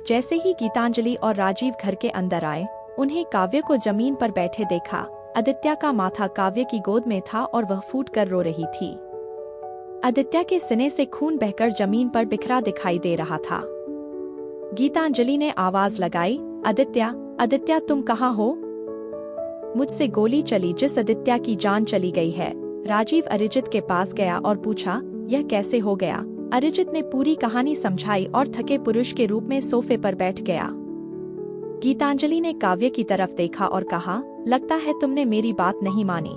जैसे ही गीतांजलि और राजीव घर के अंदर आए, उन्हें काव्य को जमीन पर बैठे देखा। आदित्य का माथा काव्य की गोद में था और वह फूट कर रो रही थी। आदित्य के सीने से खून बहकर जमीन पर बिखरा दिखाई दे रहा था। गीतांजलि ने आवाज लगाई, आदित्य, आदित्य तुम कहाँ हो? मुझसे गोली चली जिस आदित्य की जान चली गई है। राजीव अरिजित के पास गया और पूछा, यह कैसे हो गया? अरिजित ने पूरी कहानी समझाई और थके पुरुष के रूप में सोफे पर बैठ गया। गीतांजलि ने काव्य की तरफ देखा और कहा, लगता है तुमने मेरी बात नहीं मानी।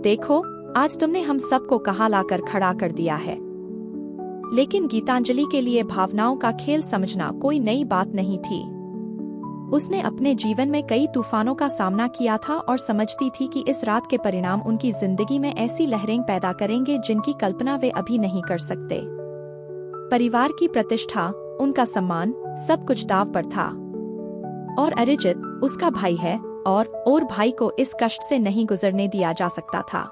देखो, आज तुमने हम सबको कहाँ लाकर खड़ा कर दिया है। लेकिन गीतांजलि के लिए भावनाओं का खेल समझना कोई नई बात नहीं थी। उसने अपने जीवन में कई तूफानों का सामना किया था और समझती थी कि इस रात के परिणाम उनकी जिंदगी में ऐसी लहरें पैदा करेंगे जिनकी कल्पना वे अभी नहीं कर सकते। परिवार की प्रतिष्ठा, उनका सम्मान, सब कुछ दांव पर था। और अरिजित उसका भाई है और भाई को इस कष्ट से नहीं गुजरने दिया जा सकता था।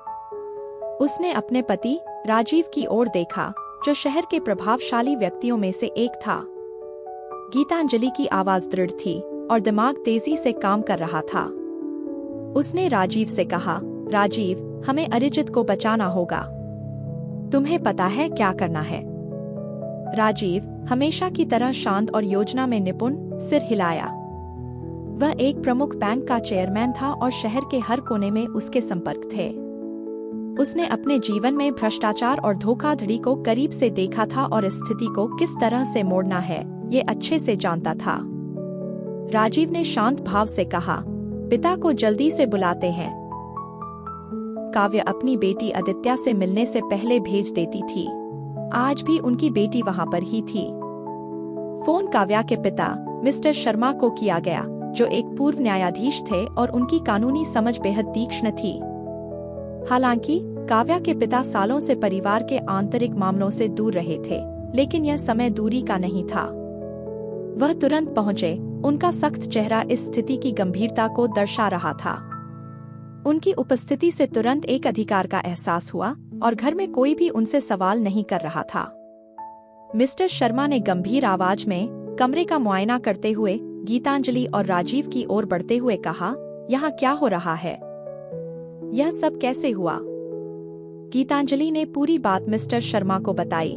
उसने अपने पति राजीव की ओर देखा, जो शहर के प्रभावशाली व्यक्तियों में से एक था। गीतांजलि की आवाज दृढ़ थी और दिमाग तेजी से काम कर रहा था। उसने राजीव से कहा, राजीव, हमें अरिजित को बचाना होगा। तुम्हें पता है क्या करना है? राजीव, हमेशा की तरह शांत और योजना में निपुण, सिर हिलाया। वह एक प्रमुख बैंक का चेयरमैन था और शहर के हर कोने में उसके संपर्क थे। उसने अपने जीवन में भ्रष्टाचार और धोखाधड़ी को करीब से देखा था और स्थिति को किस तरह से मोड़ना है, ये अच्छे से जानता था। राजीव ने शांत भाव से कहा, पिता को जल्दी से बुलाते हैं। काव्य अपनी बेटी आदित्य से मिलने से पहले भेज देती थी। आज भी उनकी बेटी वहां पर ही थी। फोन काव्या के पिता मिस्टर शर्मा को किया गया, जो एक पूर्व न्यायाधीश थे और उनकी कानूनी समझ बेहद तीक्ष्ण थी। हालांकि काव्या के पिता सालों से परिवार के आंतरिक मामलों से दूर रहे थे, लेकिन यह समय दूरी का नहीं था। वह तुरंत पहुंचे। उनका सख्त चेहरा इस स्थिति की गंभीरता को दर्शा रहा था। उनकी उपस्थिति से तुरंत एक अधिकार का एहसास हुआ और घर में कोई भी उनसे सवाल नहीं कर रहा था। मिस्टर शर्मा ने गंभीर आवाज में कमरे का मुआयना करते हुए गीतांजलि और राजीव की ओर बढ़ते हुए कहा, यहाँ क्या हो रहा है? यह सब कैसे हुआ? गीतांजलि ने पूरी बात मिस्टर शर्मा को बताई।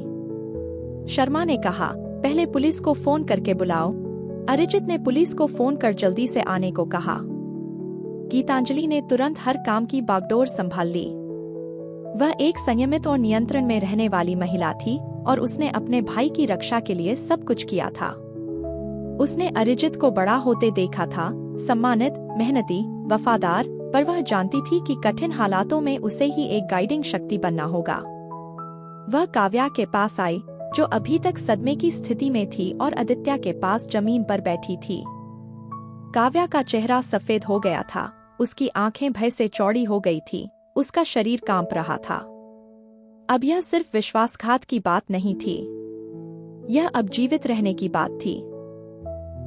शर्मा ने कहा, पहले पुलिस को फोन करके बुलाओ। अरिजित ने पुलिस को फोन कर जल्दी से आने को कहा। गीतांजलि ने तुरंत हर काम की बागडोर संभाल ली। वह एक संयमित और नियंत्रण में रहने वाली महिला थी और उसने अपने भाई की रक्षा के लिए सब कुछ किया था। उसने अरिजित को बड़ा होते देखा था, सम्मानित, मेहनती, वफादार, पर वह जानती थी कि कठिन हालातों में उसे ही एक गाइडिंग शक्ति बनना होगा। वह काव्या के पास आई, जो अभी तक सदमे की स्थिति में थी और आदित्य के पास जमीन पर बैठी थी। काव्या का चेहरा सफेद हो गया था, उसकी आंखें भय से चौड़ी हो गई थी, उसका शरीर कांप रहा था। अब यह सिर्फ विश्वासघात की बात नहीं थी, यह अब जीवित रहने की बात थी।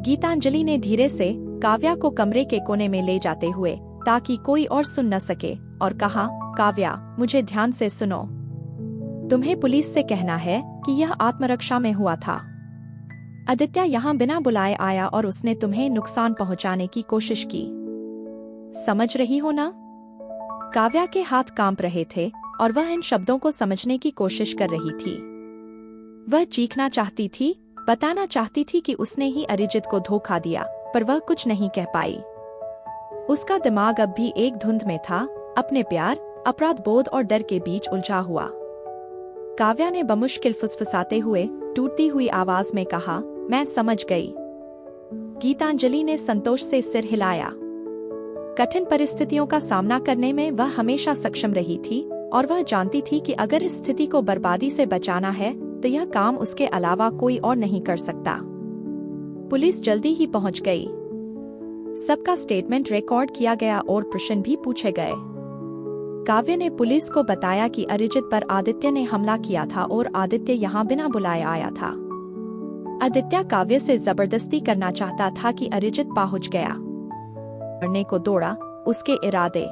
गीतांजलि ने धीरे से काव्या को कमरे के कोने में ले जाते हुए, ताकि कोई और सुन न सके, और कहा, काव्या, मुझे ध्यान से सुनो। तुम्हें पुलिस से कहना है कि यह आत्मरक्षा में हुआ था। आदित्य यहाँ बिना बुलाए आया और उसने तुम्हें नुकसान पहुंचाने की कोशिश की। समझ रही हो ना? काव्या के हाथ कांप रहे थे और वह इन शब्दों को समझने की कोशिश कर रही थी। वह चीखना चाहती थी, बताना चाहती थी कि उसने ही अरिजित को धोखा दिया, पर वह कुछ नहीं कह पाई। उसका दिमाग अब भी एक धुंध में था, अपने प्यार, अपराध बोध और डर के बीच उलझा हुआ। काव्या ने बमुश्किल फुसफुसाते हुए टूटती हुई आवाज में कहा, मैं समझ गई। गीतांजलि ने संतोष से सिर हिलाया। कठिन परिस्थितियों का सामना करने में वह हमेशा सक्षम रही थी और वह जानती थी कि अगर इस स्थिति को बर्बादी से बचाना है तो यह काम उसके अलावा कोई और नहीं कर सकता। पुलिस जल्दी ही पहुंच गई। सबका स्टेटमेंट रिकॉर्ड किया गया और प्रश्न भी पूछे गए। काव्य ने पुलिस को बताया कि अरिजित पर आदित्य ने हमला किया था और आदित्य यहाँ बिना बुलाए आया था। आदित्य काव्य से जबरदस्ती करना चाहता था कि अरिजित पहुंच गया। मरने को दौड़ा, उसके इरादे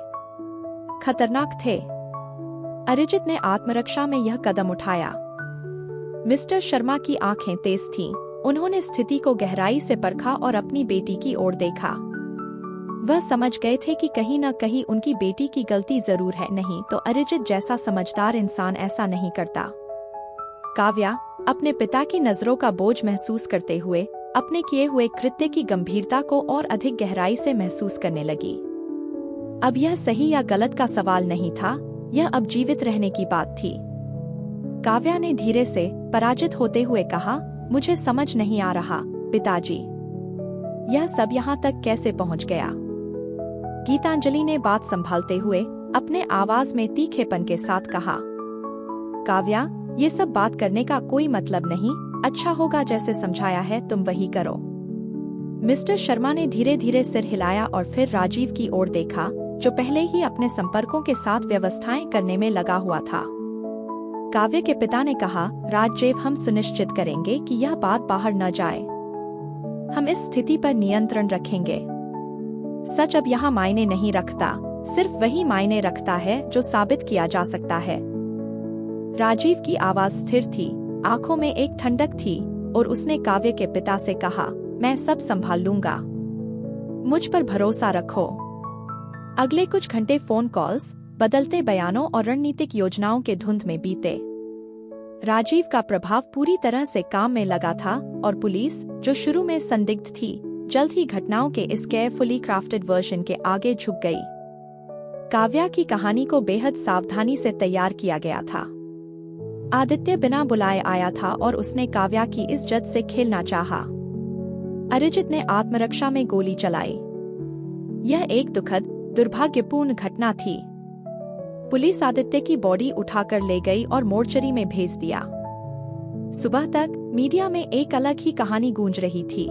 खतरनाक थे। अरिजित ने आत्मरक्षा में यह कदम उठाया। मिस्टर शर्मा की आंखें तेज थीं, उन्होंने स्थिति को गहराई से परखा और अपनी बेटी की ओर देखा। वह समझ गए थे कि कहीं न कहीं उनकी बेटी की गलती जरूर है, नहीं तो अरिजित जैसा समझदार इंसान ऐसा नहीं करता। काव्या अपने पिता की नजरों का बोझ महसूस करते हुए अपने किए हुए कृत्य की गंभीरता को और अधिक गहराई से महसूस करने लगी। अब यह सही या गलत का सवाल नहीं था, यह अब जीवित रहने की बात थी। काव्या ने धीरे से पराजित होते हुए कहा, मुझे समझ नहीं आ रहा पिताजी, यह सब यहाँ तक कैसे पहुँच गया। गीतांजलि ने बात संभालते हुए अपने आवाज में तीखेपन के साथ कहा, काव्या ये सब बात करने का कोई मतलब नहीं, अच्छा होगा जैसे समझाया है तुम वही करो। मिस्टर शर्मा ने धीरे धीरे सिर हिलाया और फिर राजीव की ओर देखा, जो पहले ही अपने संपर्कों के साथ व्यवस्थाएं करने में लगा हुआ था। काव्य के पिता ने कहा, राजीव हम सुनिश्चित करेंगे कि यह बात बाहर न जाए। हम इस स्थिति पर नियंत्रण रखेंगे। सच अब यहाँ मायने नहीं रखता, सिर्फ वही मायने रखता है जो साबित किया जा सकता है। राजीव की आवाज स्थिर थी, आंखों में एक ठंडक थी और उसने काव्य के पिता से कहा, मैं सब संभाल लूंगा, मुझ पर भरोसा रखो। अगले कुछ घंटे फोन कॉल्स, बदलते बयानों और रणनीतिक योजनाओं के धुंध में बीते। राजीव का प्रभाव पूरी तरह से काम में लगा था और पुलिस, जो शुरू में संदिग्ध थी, जल्द ही घटनाओं के इस केयरफुली क्राफ्टेड वर्जन के आगे झुक गई। काव्या की कहानी को बेहद सावधानी से तैयार किया गया था। आदित्य बिना बुलाए आया था और उसने काव्या की इज्जत से खेलना चाहा। अरिजित ने आत्मरक्षा में गोली चलाई। यह एक दुखद, दुर्भाग्यपूर्ण घटना थी। पुलिस आदित्य की बॉडी उठाकर ले गई और मोर्चरी में भेज दिया। सुबह तक मीडिया में एक अलग ही कहानी गूंज रही थी।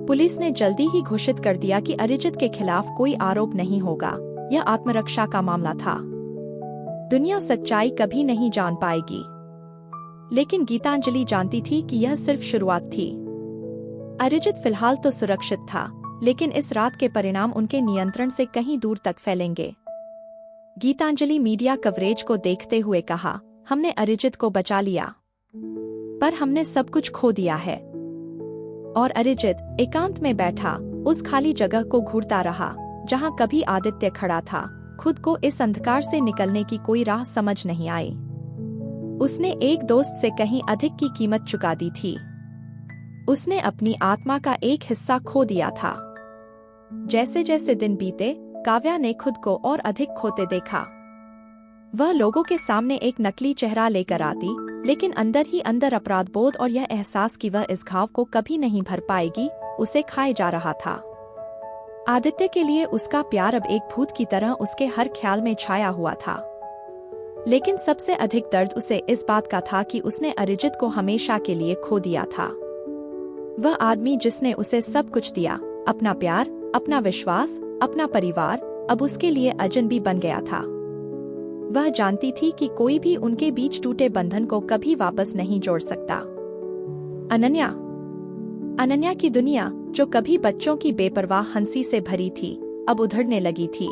पुलिस ने जल्दी ही घोषित कर दिया कि अरिजित के खिलाफ कोई आरोप नहीं होगा, यह आत्मरक्षा का मामला था। दुनिया सच्चाई कभी नहीं जान पाएगी, लेकिन गीतांजलि जानती थी कि यह सिर्फ शुरुआत थी। अरिजित फिलहाल तो सुरक्षित था, लेकिन इस रात के परिणाम उनके नियंत्रण से कहीं दूर तक फैलेंगे। गीतांजलि मीडिया कवरेज को देखते हुए कहा, हमने अरिजित को बचा लिया, पर हमने सब कुछ खो दिया है। और अरिजित एकांत में बैठा उस खाली जगह को घूरता रहा जहां कभी आदित्य खड़ा था। खुद को इस अंधकार से निकलने की कोई राह समझ नहीं आई। उसने एक दोस्त से कहीं अधिक की कीमत चुका दी थी। उसने अपनी आत्मा का एक हिस्सा खो दिया था। जैसे जैसे दिन बीते, काव्या ने खुद को और अधिक खोते देखा। वह लोगों के सामने एक नकली चेहरा लेकर आती, लेकिन अंदर ही अंदर अपराध बोध और यह एहसास कि वह इस घाव को कभी नहीं भर पाएगी, उसे खाए जा रहा था। आदित्य के लिए उसका प्यार अब एक भूत की तरह उसके हर ख्याल में छाया हुआ था। लेकिन सबसे अधिक दर्द उसे इस बात का था कि उसने अरिजित को हमेशा के लिए खो दिया था। वह आदमी जिसने उसे सब कुछ दिया, अपना प्यार, अपना विश्वास, अपना परिवार, अब उसके लिए अजनबी बन गया था। वह जानती थी कि कोई भी उनके बीच टूटे बंधन को कभी वापस नहीं जोड़ सकता। अनन्या की दुनिया, जो कभी बच्चों की बेपरवाह हंसी से भरी थी, अब उधड़ने लगी थी।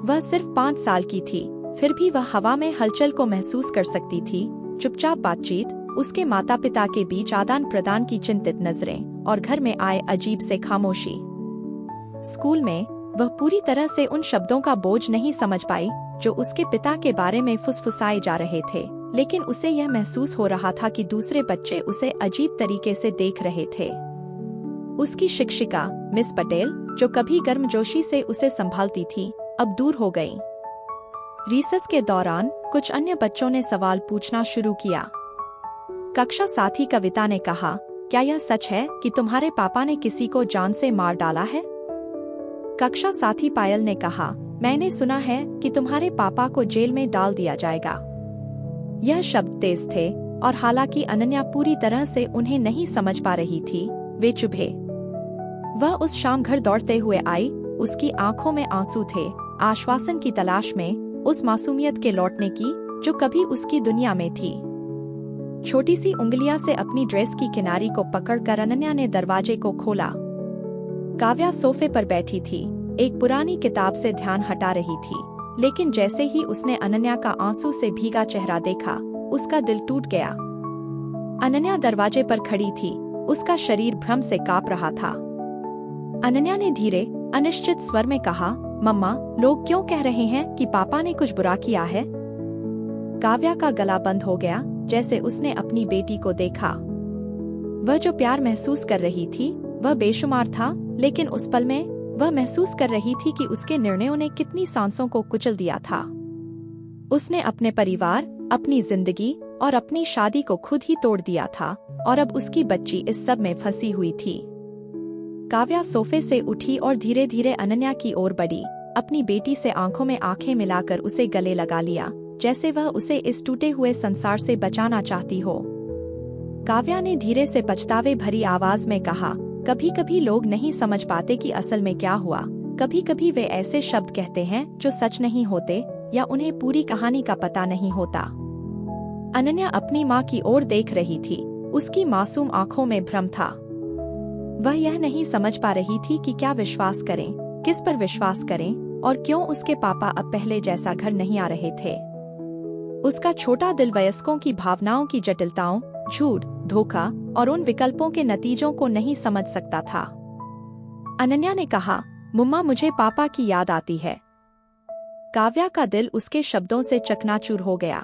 वह सिर्फ 5 साल की थी, फिर भी वह हवा में हलचल को महसूस कर सकती थी। चुपचाप बातचीत, उसके माता पिता के बीच आदान प्रदान की चिंतित नजरें और घर में आए अजीब से खामोशी। स्कूल में वह पूरी तरह से उन शब्दों का बोझ नहीं समझ पाई जो उसके पिता के बारे में फुसफुसाए जा रहे थे, लेकिन उसे यह महसूस हो रहा था कि दूसरे बच्चे उसे अजीब तरीके से देख रहे थे। उसकी शिक्षिका मिस पटेल, जो कभी गर्मजोशी से उसे संभालती थी, अब दूर हो गई। रिसेस के दौरान कुछ अन्य बच्चों ने सवाल पूछना शुरू किया। कक्षा साथी कविता ने कहा, क्या यह सच है कि तुम्हारे पापा ने किसी को जान से मार डाला है? कक्षा साथी पायल ने कहा, मैंने सुना है कि तुम्हारे पापा को जेल में डाल दिया जाएगा। यह शब्द तेज थे और हालांकि अनन्या पूरी तरह से उन्हें नहीं समझ पा रही थी, वे चुभे। वह उस शाम घर दौड़ते हुए आई, उसकी आंखों में आंसू थे, आश्वासन की तलाश में, उस मासूमियत के लौटने की जो कभी उसकी दुनिया में थी। छोटी सी उंगलियां से अपनी ड्रेस की किनारी को पकड़कर अनन्या ने दरवाजे को खोला। काव्या सोफे पर बैठी थी, एक पुरानी किताब से ध्यान हटा रही थी, लेकिन जैसे ही उसने अनन्या का आंसू से भीगा चेहरा देखा, उसका दिल टूट गया। अनन्या दरवाजे पर खड़ी थी, उसका शरीर भ्रम से कांप रहा था। अनन्या ने धीरे, अनिश्चित स्वर में कहा, मम्मा, लोग क्यों कह रहे हैं कि पापा ने कुछ बुरा किया है? काव्या का गला बंद हो गया, जैसे उसने अपनी बेटी को देखा। वह जो प्यार महसूस कर रही थी, वह बेशुमार था, लेकिन उस पल में वह महसूस कर रही थी कि उसके निर्णयों ने कितनी सांसों को कुचल दिया था। उसने अपने परिवार, अपनी जिंदगी और अपनी शादी को खुद ही तोड़ दिया था, और अब उसकी बच्ची इस सब में फंसी हुई थी। काव्या सोफे से उठी और धीरे धीरे अनन्या की ओर बढ़ी, अपनी बेटी से आंखों में आंखें मिलाकर उसे गले लगा लिया, जैसे वह उसे इस टूटे हुए संसार से बचाना चाहती हो। काव्या ने धीरे से पछतावे भरी आवाज में कहा, कभी कभी लोग नहीं समझ पाते कि असल में क्या हुआ। कभी कभी वे ऐसे शब्द कहते हैं जो सच नहीं होते, या उन्हें पूरी कहानी का पता नहीं होता। अनन्या अपनी माँ की ओर देख रही थी, उसकी मासूम आंखों में भ्रम था। वह यह नहीं समझ पा रही थी कि क्या विश्वास करें, किस पर विश्वास करें, और क्यों उसके पापा अब पहले जैसा घर नहीं आ रहे थे। उसका छोटा दिल वयस्कों की भावनाओं की जटिलताओं, झूठ, धोखा और उन विकल्पों के नतीजों को नहीं समझ सकता था। अनन्या ने कहा, मुम्मा, मुझे पापा की याद आती है। काव्या का दिल उसके शब्दों से चकनाचूर हो गया।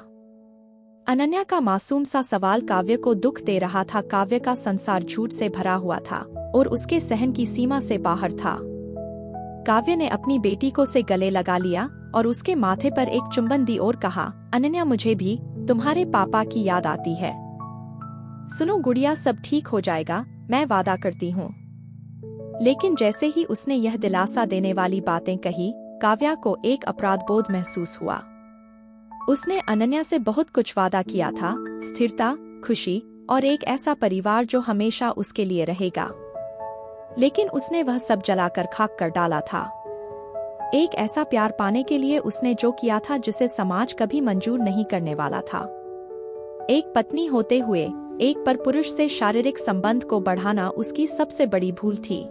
अनन्या का मासूम सा सवाल काव्य को दुख दे रहा था। काव्य का संसार झूठ से भरा हुआ था और उसके सहन की सीमा से बाहर था। काव्य ने अपनी बेटी को से गले लगा लिया और उसके माथे पर एक चुंबन दी और कहा, अनन्या, मुझे भी तुम्हारे पापा की याद आती है। सुनो गुड़िया, सब ठीक हो जाएगा, मैं वादा करती हूँ। लेकिन जैसे ही उसने यह दिलासा देने वाली बातें कही, काव्या को एक अपराध बोध महसूस हुआ। उसने अनन्या से बहुत कुछ वादा किया था, स्थिरता, खुशी और एक ऐसा परिवार जो हमेशा उसके लिए रहेगा। लेकिन उसने वह सब जलाकर खाक कर डाला था। एक ऐसा प्यार पाने के लिए उसने जो किया था जिसे समाज कभी मंजूर नहीं करने वाला था। एक पत्नी होते हुए एक परपुरुष से शारीरिक संबंध को बढ़ाना उसकी सबसे बड़ी भूल थी।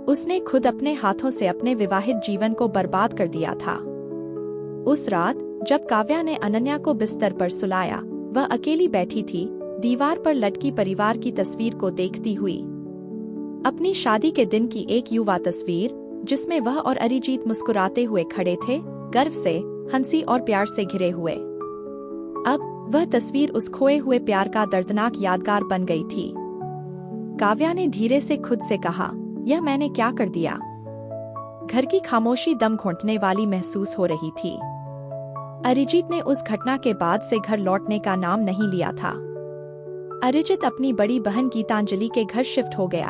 उसने खुद अपने हाथों से अपने विवाहित जीवन को बर्बाद कर दिया था। उस रात जब काव्या ने अनन्या को बिस्तर पर सुलाया, वह अकेली बैठी थी, दीवार पर लटकी परिवार की तस्वीर को देखती हुई। अपनी शादी के दिन की एक युवा तस्वीर, जिसमें वह और अरिजीत मुस्कुराते हुए खड़े थे, गर्व से, हंसी और प्यार से घिरे हुए। अब वह तस्वीर उस खोए हुए प्यार का दर्दनाक यादगार बन गई थी। काव्या ने धीरे से खुद से कहा, यह मैंने क्या कर दिया? घर की खामोशी दम घोंटने वाली महसूस हो रही थी। अरिजीत ने उस घटना के बाद से घर लौटने का नाम नहीं लिया था। अरिजीत अपनी बड़ी बहन गीतांजलि के घर शिफ्ट हो गया।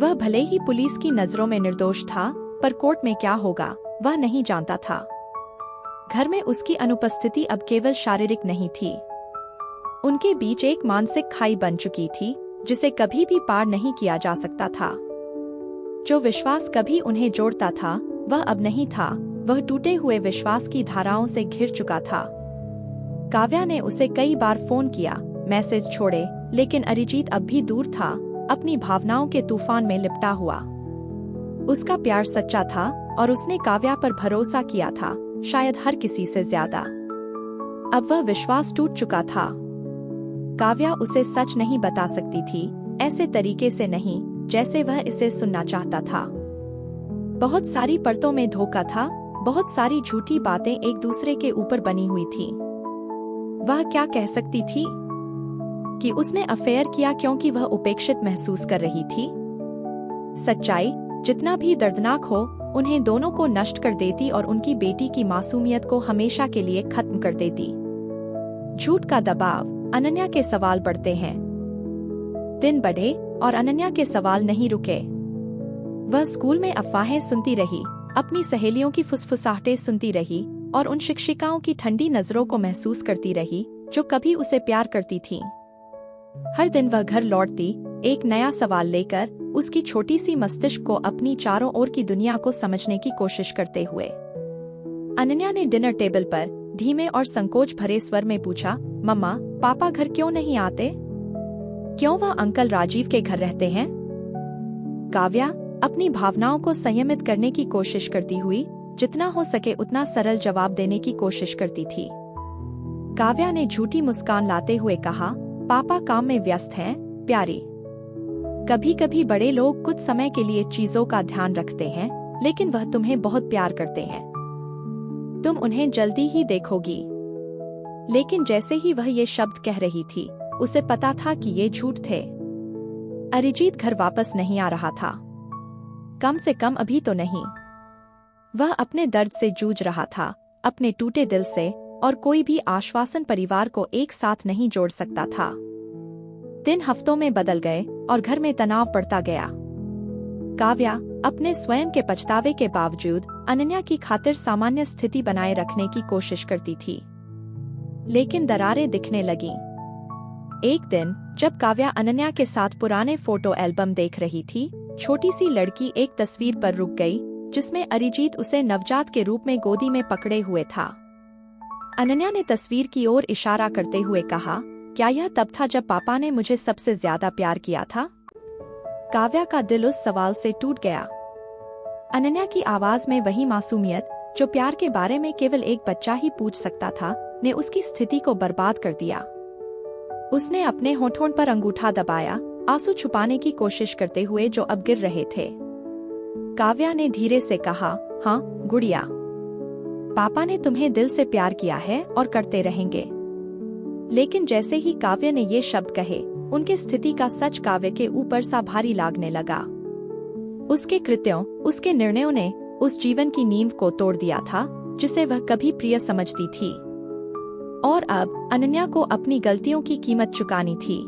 वह भले ही पुलिस की नजरों में निर्दोष था, पर कोर्ट में क्या होगा वह नहीं जानता था। घर में उसकी अनुपस्थिति अब केवल शारीरिक नहीं थी। उनके बीच एक मानसिक खाई बन चुकी थी, जिसे कभी भी पार नहीं किया जा सकता था। जो विश्वास कभी उन्हें जोड़ता था, वह अब नहीं था। वह टूटे हुए विश्वास की धाराओं से घिर चुका था। काव्या ने उसे कई बार फोन किया, मैसेज छोड़े, लेकिन अरिजीत अब भी दूर था, अपनी भावनाओं के तूफान में लिपटा हुआ। उसका प्यार सच्चा था और उसने काव्या पर भरोसा किया था, शायद हर किसी से ज्यादा। अब वह विश्वास टूट चुका था। काव्या उसे सच नहीं बता सकती थी, ऐसे तरीके से नहीं जैसे वह इसे सुनना चाहता था। बहुत सारी परतों में धोखा था, बहुत सारी झूठी बातें एक दूसरे के ऊपर बनी हुई थी। वह क्या कह सकती थी कि उसने अफेयर किया क्योंकि वह उपेक्षित महसूस कर रही थी? सच्चाई, जितना भी दर्दनाक हो, उन्हें दोनों को नष्ट कर देती और उनकी बेटी की मासूमियत को हमेशा के लिए खत्म कर देती। झूठ का दबाव, अनन्या के सवाल बढ़ते हैं। दिन बढ़े और अनन्या के सवाल नहीं रुके। वह स्कूल में अफवाहें सुनती रही, अपनी सहेलियों की फुसफुसाहटें सुनती रही और उन शिक्षिकाओं की ठंडी नजरों को महसूस करती रही जो कभी उसे प्यार करती थीं। हर दिन वह घर लौटती, एक नया सवाल लेकर, उसकी छोटी सी मस्तिष्क को अपनी चारों ओर की दुनिया को समझने की कोशिश करते हुए। अनन्या ने डिनर टेबल पर धीमे और संकोच भरे स्वर में पूछा, मम्मा, पापा घर क्यों नहीं आते? क्यों वह अंकल राजीव के घर रहते हैं? काव्या अपनी भावनाओं को संयमित करने की कोशिश करती हुई जितना हो सके उतना सरल जवाब देने की कोशिश करती थी। काव्या ने झूठी मुस्कान लाते हुए कहा, पापा काम में व्यस्त हैं, प्यारी। कभी कभी बड़े लोग कुछ समय के लिए चीजों का ध्यान रखते हैं, लेकिन वह तुम्हें बहुत प्यार करते हैं। तुम उन्हें जल्दी ही देखोगी। लेकिन जैसे ही वह ये शब्द कह रही थी, उसे पता था कि ये झूठ थे। अरिजीत घर वापस नहीं आ रहा था। कम से कम अभी तो नहीं। वह अपने दर्द से जूझ रहा था, अपने टूटे दिल से, और कोई भी आश्वासन परिवार को एक साथ नहीं जोड़ सकता था। दिन हफ्तों में बदल गए और घर में तनाव बढ़ता गया। काव्या अपने स्वयं के पछतावे के बावजूद अनन्या की खातिर सामान्य स्थिति बनाए रखने की कोशिश करती थी, लेकिन दरारें दिखने लगीं। एक दिन जब काव्या अनन्या के साथ पुराने फोटो एल्बम देख रही थी, छोटी सी लड़की एक तस्वीर पर रुक गई जिसमें अरिजीत उसे नवजात के रूप में गोदी में पकड़े हुए था। अनन्या ने तस्वीर की ओर इशारा करते हुए कहा, क्या यह तब था जब पापा ने मुझे सबसे ज्यादा प्यार किया था? काव्या का दिल उस सवाल से टूट गया। अनन्या की आवाज में वही मासूमियत जो प्यार के बारे में केवल एक बच्चा ही पूछ सकता था, ने उसकी स्थिति को बर्बाद कर दिया। उसने अपने होठों पर अंगूठा दबाया, आंसू छुपाने की कोशिश करते हुए जो अब गिर रहे थे। काव्या ने धीरे से कहा, हाँ गुड़िया, पापा ने तुम्हें दिल से प्यार किया है और करते रहेंगे। लेकिन जैसे ही काव्या ने ये शब्द कहे, उनके स्थिति का सच काव्य के ऊपर सा भारी लागने लगा। उसके कृत्यों, उसके निर्णयों ने उस जीवन की नींव को तोड़ दिया था जिसे वह कभी प्रिय समझती थी। और अब अनन्या को अपनी गलतियों की कीमत चुकानी थी।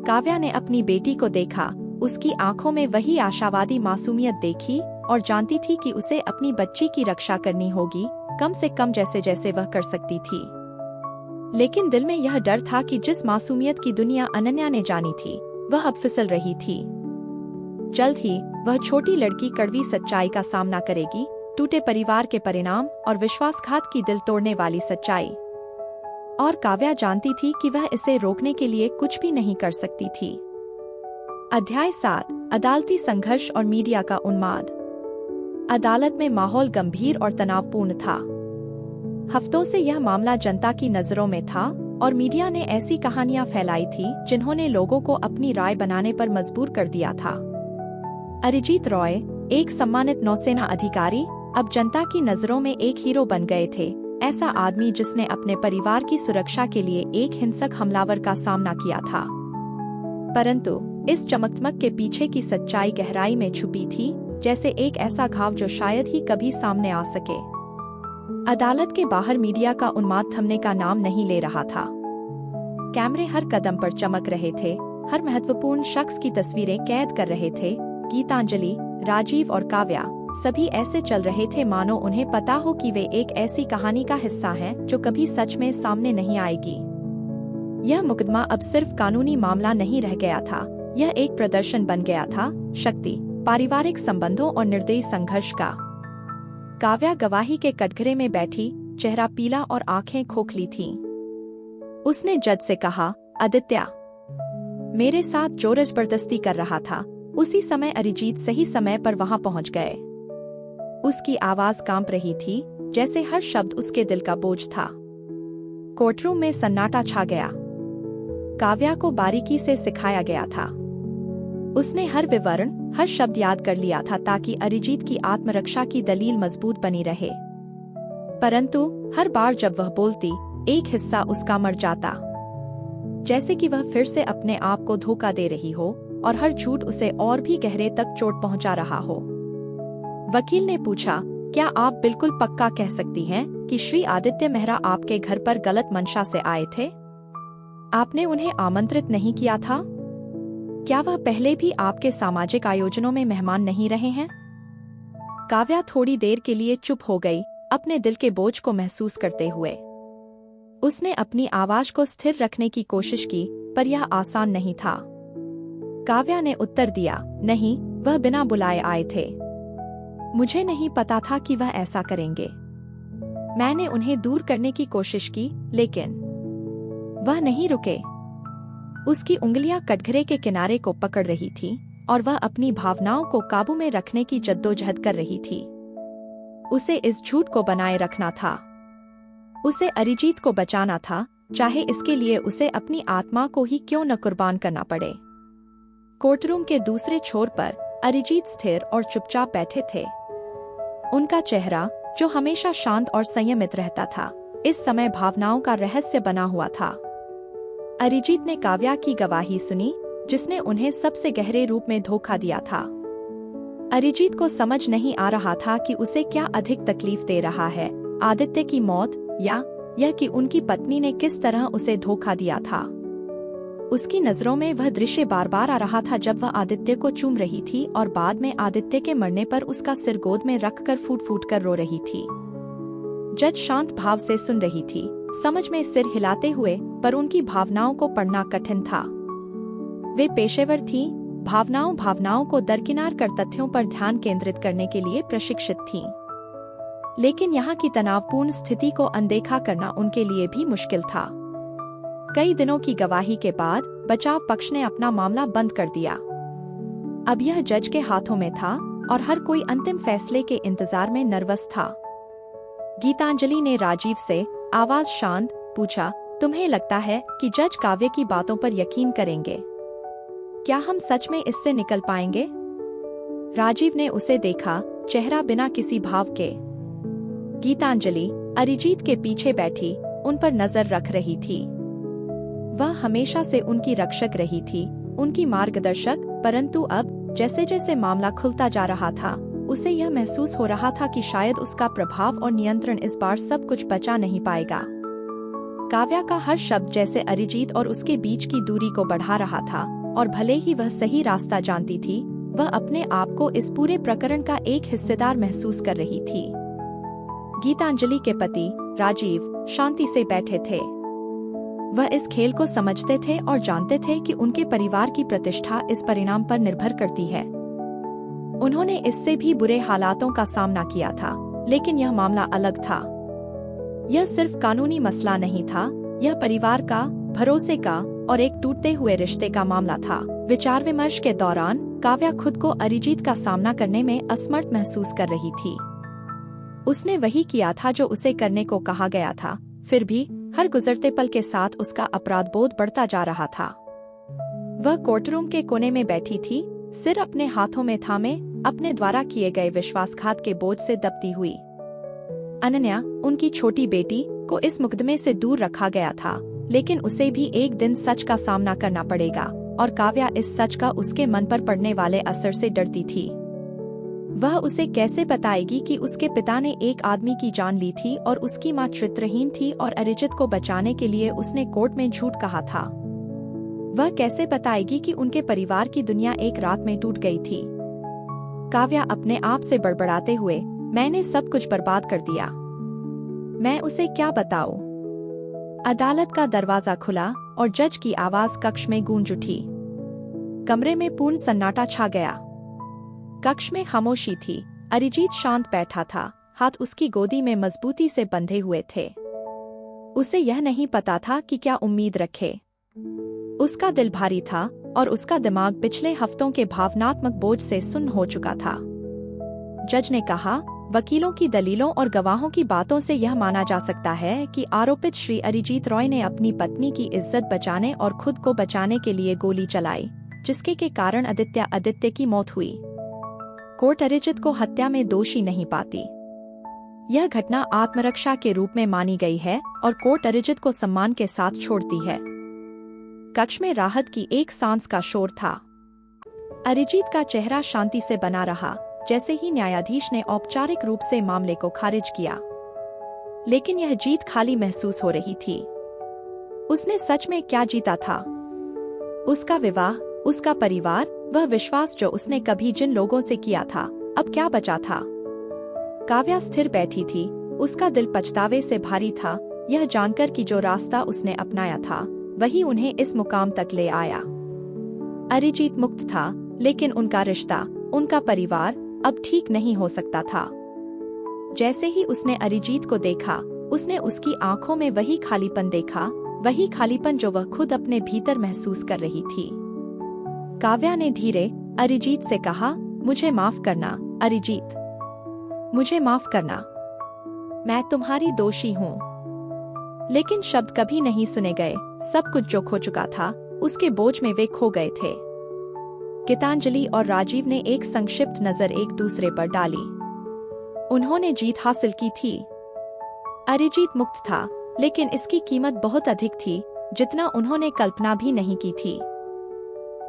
काव्या ने अपनी बेटी को देखा, उसकी आंखों में वही आशावादी मासूमियत देखी और जानती थी कि उसे अपनी बच्ची की रक्षा करनी होगी, कम से कम जैसे जैसे वह कर सकती थी। लेकिन दिल में यह डर था कि जिस मासूमियत की दुनिया अनन्या ने जानी थी, वह अब फिसल रही थी। जल्द ही वह छोटी लड़की कड़वी सच्चाई का सामना करेगी, टूटे परिवार के परिणाम और विश्वासघात की दिल तोड़ने वाली सच्चाई। और काव्या जानती थी कि वह इसे रोकने के लिए कुछ भी नहीं कर सकती थी। अध्याय 7, अदालती संघर्ष और मीडिया का उन्माद। अदालत में माहौल गंभीर और तनावपूर्ण था। हफ्तों से यह मामला जनता की नजरों में था और मीडिया ने ऐसी कहानियां फैलाई थी जिन्होंने लोगों को अपनी राय बनाने पर मजबूर कर दिया था। अरिजीत रॉय, एक सम्मानित नौसेना अधिकारी, अब जनता की नजरों में एक हीरो बन गए थे। ऐसा आदमी जिसने अपने परिवार की सुरक्षा के लिए एक हिंसक हमलावर का सामना किया था। परंतु इस चमकदमक के पीछे की सच्चाई गहराई में छुपी थी, जैसे एक ऐसा घाव जो शायद ही कभी सामने आ सके। अदालत के बाहर मीडिया का उन्माद थमने का नाम नहीं ले रहा था। कैमरे हर कदम पर चमक रहे थे, हर महत्वपूर्ण शख्स की तस्वीरें कैद कर रहे थे। गीतांजलि, राजीव और काव्या सभी ऐसे चल रहे थे मानो उन्हें पता हो कि वे एक ऐसी कहानी का हिस्सा हैं जो कभी सच में सामने नहीं आएगी। यह मुकदमा अब सिर्फ कानूनी मामला नहीं रह गया था, यह एक प्रदर्शन बन गया था शक्ति, पारिवारिक संबंधों और निर्दयी संघर्ष का। काव्या गवाही के कटघरे में बैठी, चेहरा पीला और आंखें खोखली थीं। उसने जज से कहा, आदित्य मेरे साथ जोर जबरदस्ती कर रहा था। उसी समय अरिजीत सही समय पर वहां पहुंच गए। उसकी आवाज कांप रही थी, जैसे हर शब्द उसके दिल का बोझ था। कोर्टरूम में सन्नाटा छा गया। काव्या को बारीकी से सिखाया गया था। उसने हर विवरण, हर शब्द याद कर लिया था ताकि अरिजीत की आत्मरक्षा की दलील मजबूत बनी रहे। परंतु हर बार जब वह बोलती, एक हिस्सा उसका मर जाता, जैसे कि वह फिर से अपने आप को धोखा दे रही हो और हर झूठ उसे और भी गहरे तक चोट पहुंचा रहा हो। वकील ने पूछा, क्या आप बिल्कुल पक्का कह सकती हैं कि श्री आदित्य मेहरा आपके घर पर गलत मंशा से आए थे? आपने उन्हें आमंत्रित नहीं किया था? क्या वह पहले भी आपके सामाजिक आयोजनों में मेहमान नहीं रहे हैं? काव्या थोड़ी देर के लिए चुप हो गई, अपने दिल के बोझ को महसूस करते हुए। उसने अपनी आवाज को स्थिर रखने की कोशिश की, पर यह आसान नहीं था। काव्या ने उत्तर दिया, नहीं, वह बिना बुलाए आए थे। मुझे नहीं पता था कि वह ऐसा करेंगे। मैंने उन्हें दूर करने की कोशिश की, लेकिन वह नहीं रुके। उसकी उंगलियां कटघरे के किनारे को पकड़ रही थीं और वह अपनी भावनाओं को काबू में रखने की जद्दोजहद कर रही थी। उसे इस झूठ को बनाए रखना था। उसे अरिजीत को बचाना था, चाहे इसके लिए उसे अपनी आत्मा को ही क्यों न कुर्बान करना पड़े। कोर्टरूम के दूसरे छोर पर अरिजीत स्थिर और चुपचाप बैठे थे। उनका चेहरा, जो हमेशा शांत और संयमित रहता था, इस समय भावनाओं का रहस्य बना हुआ था। अरिजीत ने काव्या की गवाही सुनी, जिसने उन्हें सबसे गहरे रूप में धोखा दिया था। अरिजीत को समझ नहीं आ रहा था कि उसे क्या अधिक तकलीफ दे रहा है, आदित्य की मौत या यह कि उनकी पत्नी ने किस तरह उसे धोखा दिया था। उसकी नजरों में वह दृश्य बार बार आ रहा था जब वह आदित्य को चूम रही थी और बाद में आदित्य के मरने पर उसका सिर गोद में रखकर फूट फूट कर रो रही थी। जज शांत भाव से सुन रही थी, समझ में सिर हिलाते हुए, पर उनकी भावनाओं को पढ़ना कठिन था। वे पेशेवर थीं, भावनाओं को दरकिनार कर तथ्यों पर ध्यान केंद्रित करने के लिए प्रशिक्षित थीं। लेकिन यहाँ की तनावपूर्ण स्थिति को अनदेखा करना उनके लिए भी मुश्किल था। कई दिनों की गवाही के बाद बचाव पक्ष ने अपना मामला बंद कर दिया। अब यह जज के हाथों में था और हर कोई अंतिम फैसले के इंतजार में नर्वस था। गीतांजलि ने राजीव से आवाज शांत पूछा, तुम्हें लगता है कि जज काव्य की बातों पर यकीन करेंगे? क्या हम सच में इससे निकल पाएंगे? राजीव ने उसे देखा, चेहरा बिना किसी भाव के। गीतांजलि अरिजीत के पीछे बैठी उन पर नजर रख रही थी। वह हमेशा से उनकी रक्षक रही थी, उनकी मार्गदर्शक, परंतु अब जैसे जैसे मामला खुलता जा रहा था, उसे यह महसूस हो रहा था कि शायद उसका प्रभाव और नियंत्रण इस बार सब कुछ बचा नहीं पाएगा। काव्या का हर शब्द जैसे अरिजीत और उसके बीच की दूरी को बढ़ा रहा था, और भले ही वह सही रास्ता जानती थी, वह अपने आप को इस पूरे प्रकरण का एक हिस्सेदार महसूस कर रही थी। गीतांजलि के पति राजीव शांति से बैठे थे। वह इस खेल को समझते थे और जानते थे कि उनके परिवार की प्रतिष्ठा इस परिणाम पर निर्भर करती है। उन्होंने इससे भी बुरे हालातों का सामना किया था, लेकिन यह मामला अलग था। यह सिर्फ कानूनी मसला नहीं था, यह परिवार का, भरोसे का और एक टूटते हुए रिश्ते का मामला था। विचार विमर्श के दौरान काव्या खुद को अरिजीत का सामना करने में असमर्थ महसूस कर रही थी। उसने वही किया था जो उसे करने को कहा गया था, फिर भी हर गुजरते पल के साथ उसका अपराध बोध बढ़ता जा रहा था। वह कोर्टरूम के कोने में बैठी थी, सिर अपने हाथों में थामे, अपने द्वारा किए गए विश्वासघात के बोझ से दबती हुई। अनन्या, उनकी छोटी बेटी, को इस मुकदमे से दूर रखा गया था, लेकिन उसे भी एक दिन सच का सामना करना पड़ेगा, और काव्या इस सच का उसके मन पर पड़ने वाले असर से डरती थी। वह उसे कैसे बताएगी कि उसके पिता ने एक आदमी की जान ली थी और उसकी मां चरित्रहीन थी और अरिजीत को बचाने के लिए उसने कोर्ट में झूठ कहा था। वह कैसे बताएगी कि उनके परिवार की दुनिया एक रात में टूट गई थी। काव्या अपने आप से बड़बड़ाते हुए, मैंने सब कुछ बर्बाद कर दिया, मैं उसे क्या बताऊं? अदालत का दरवाजा खुला और जज की आवाज कक्ष में गूंज उठी। कमरे में पूर्ण सन्नाटा छा गया। कक्ष में खामोशी थी। अरिजीत शांत बैठा था, हाथ उसकी गोदी में मजबूती से बंधे हुए थे। उसे यह नहीं पता था कि क्या उम्मीद रखे। उसका दिल भारी था और उसका दिमाग पिछले हफ्तों के भावनात्मक बोझ से सुन्न हो चुका था। जज ने कहा, वकीलों की दलीलों और गवाहों की बातों से यह माना जा सकता है कि आरोपित श्री अरिजीत रॉय ने अपनी पत्नी की इज्जत बचाने और खुद को बचाने के लिए गोली चलाई, जिसके के कारण आदित्य की मौत हुई। कोर्ट अरिजीत को हत्या में दोषी नहीं पाती। यह घटना आत्मरक्षा के रूप में मानी गई है और कोर्ट अरिजीत को सम्मान के साथ छोड़ती है। कक्ष में राहत की एक सांस का शोर था। अरिजीत का चेहरा शांति से बना रहा, जैसे ही न्यायाधीश ने औपचारिक रूप से मामले को खारिज किया। लेकिन यह जीत खाली महसूस हो रही थी। उसने सच में क्या जीता था? उसका विवाह, उसका परिवार, वह विश्वास जो उसने कभी जिन लोगों से किया था, अब क्या बचा था? काव्या स्थिर बैठी थी, उसका दिल पछतावे से भारी था, यह जानकर कि जो रास्ता उसने अपनाया था वही उन्हें इस मुकाम तक ले आया। अरिजीत मुक्त था, लेकिन उनका रिश्ता, उनका परिवार अब ठीक नहीं हो सकता था। जैसे ही उसने अरिजीत को देखा, उसने उसकी आंखों में वही खालीपन देखा, वही खालीपन जो वह खुद अपने भीतर महसूस कर रही थी। काव्या ने धीरे अरिजीत से कहा, मुझे माफ करना अरिजीत, मुझे माफ करना, मैं तुम्हारी दोषी हूँ। लेकिन शब्द कभी नहीं सुने गए। सब कुछ जो खो चुका था उसके बोझ में वे खो गए थे। गीतांजलि और राजीव ने एक संक्षिप्त नजर एक दूसरे पर डाली। उन्होंने जीत हासिल की थी। अरिजीत मुक्त था, लेकिन इसकी कीमत बहुत अधिक थी, जितना उन्होंने कल्पना भी नहीं की थी।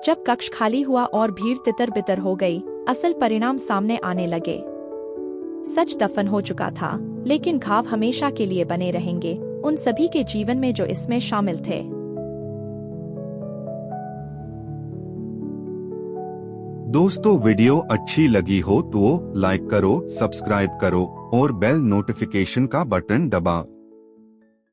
जब कक्ष खाली हुआ और भीड़ तितर बितर हो गई, असल परिणाम सामने आने लगे। सच दफन हो चुका था, लेकिन घाव हमेशा के लिए बने रहेंगे उन सभी के जीवन में जो इसमें शामिल थे। दोस्तों, वीडियो अच्छी लगी हो तो लाइक करो, सब्सक्राइब करो और बेल नोटिफिकेशन का बटन दबा